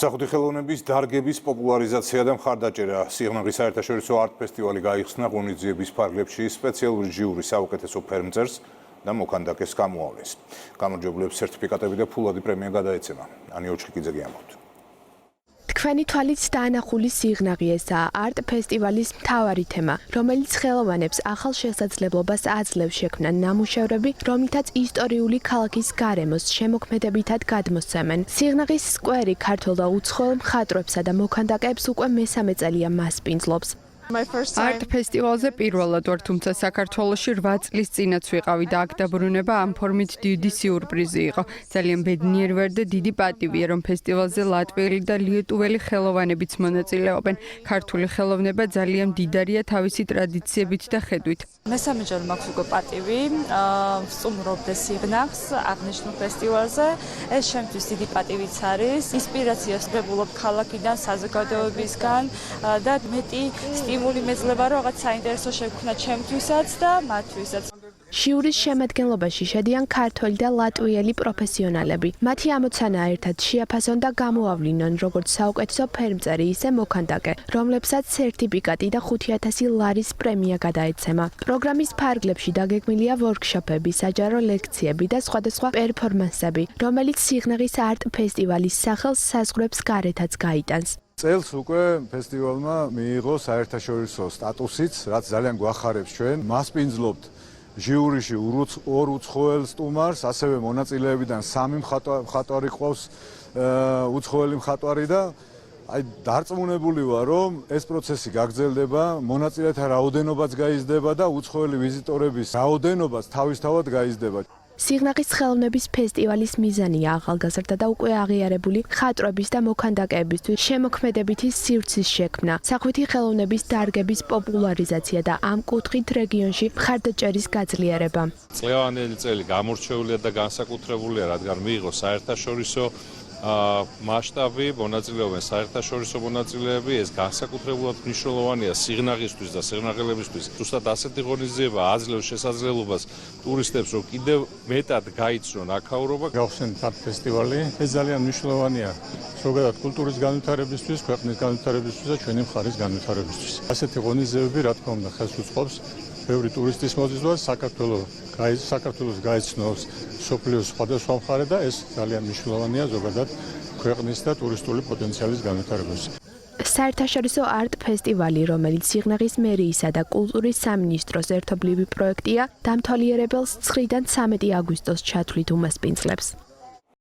სახუთი ხელოვნების დარგების პოპულარიზაცია და მხარდაჭერა. სიღნაღის საერთაშორისო არტ ფესტივალი გაიხსნა ღონისძიების ფარგლებში სპეციალური ჟიური საუკეთესო ფერმწერს და მოქანდაკეს გამოავლეს. გამარჯვებულებს სერტიფიკატები და ფულადი პრემია გადაეცემა. ანი ოჩხიკიძე გიამბობთ. თქვენი თვალით დაანახული სიღნაღი ესაა არტ ფესტივალის მთავარი თემა, რომელიც ხელოვანებს ახალ შესაძლებლობას აძლევს შექმნან ნამუშევრები, რომლითაც ისტორიული ქალაქის გარემოს შემოქმედებითად გადმოსცემენ. სიღნაღის სკვერი ქართველ და უცხოელ მხატვრებსა და მოქანდაკეებს უკვე მესამე წელია მასპინძლობს. არტ ფესტივალზე პირველად ვარ, თუმცა საქართველოში 8 წლის წინაც ვიყავი და აქ დაბრუნება ამ ფორმით დიდი სიურპრიზი იყო. ძალიან ბედნიერი ვარ და დიდი პატივია, რომ ფესტივალზე ლატვიელი და ლიეტუველი ხელოვანებიც მონაწილეობენ. ქართული ხელოვნება ძალიან მდიდარია თავისი ტრადიციებით და ხედვით. მესამეჯერ მაქვს უკვე პატივი ვსწუმრობდე სიღნაღს აღნიშნულ ფესტივალზე. ეს ჩემთვის დიდი პატივიც არის. ინსპირაციას ვღებულობ ქალაქიდან, საზოგადოებისგან და მეტი სტიმული მეძლება, რომ რაღაც საინტერესო შეგვქნა ჩემთვისაც და მათთვისაც. ჟიურის შემადგენლობაში შედიან ქართველი და ლატვიელი პროფესიონალები. მათი ამოცანაა ერთად შეაფასონ და გამოავლინონ როგორც საუკეთესო ფერმწერი, ისე მოქანდაკე, რომლებსაც სერტიფიკატი და 5,000 ლარის პრემია გადაეცემა. პროგრამის ფარგლებში დაგეგმილია ვორქშოპები, საჯარო ლექციები და სხვადასხვა პერფორმანსები, რომელიც სიღნაღის არტ ფესტივალის სახელს საზღვრებს გარეთაც გაიტანს. წელს უკვე ფესტივალმა მიიღო საერთაშორისო სტატუსიც, რაც ძალიან გვახარებს ჩვენ. მასპინძლობთ ჟიურიში ორ უცხოელ სტუმარს, ასევე მონაწილეებიდან 3 მხატვარი ყავს, უცხოელი მხატვარი და დარწმუნებული ვარ, რომ ეს პროცესი გაგრძელდება, მონაწილეთა რაოდენობაც გაიზრდება და უცხოელი ვიზიტორების რაოდენობაც თავისთავად გაიზრდება. სიღნაღის ხელოვნების ფესტივალის მიზანია ახალგაზრდა და უკვე აღიარებული მხატვრების და მოქანდაკეებისთვის შემოქმედებითი სივრცის შექმნა, სახვითი ხელოვნების დარგების პოპულარიზაცია და ამ კუთხით რეგიონში მხარდაჭერის გაძლიერება. წლევანდელი წელი გამორჩეულია და განსაკუთრებულია, რადგან მიიღო საერთაშორისო მასშტაბი, მონაწილეობენ საერთაშორისო მონაწილეები, ეს განსაკუთრებულად მნიშვნელოვანია სიღნაღისთვის და სიღნაღელებისთვის. ზუსტად ასეთი ღონისძიება აძლევს შესაძლებლობას ტურისტებს, რომ კიდევ მეტად გაიცნონ აქაურობა. გავხსენთ არტ ფესტივალი, ეს ძალიან მნიშვნელოვანია ზოგადად კულტურის განვითარებისთვის, ქვეყნის განვითარებისთვის და ჩვენი მხარის განვითარებისთვის. ასეთი ღონისძიებები, რა თქმა უნდა, ხელს უწყობს ბევრი ტურისტის მოზიდვას, საქართველოს გაიცნობს მსოფლიოს სხვადასხვა მხარე და ეს ძალიან მნიშვნელოვანია ზოგადად ქვეყნის და ტურისტული პოტენციალის განვითარებაში. საერთაშორისო არტ ფესტივალი, რომელიც სიღნაღის მერიისა და კულტურის სამინისტროს ერთობლივი პროექტია, დამთვალიერებელს 9-დან 13 აგვისტოს ჩათვლით უმასპინძლებს.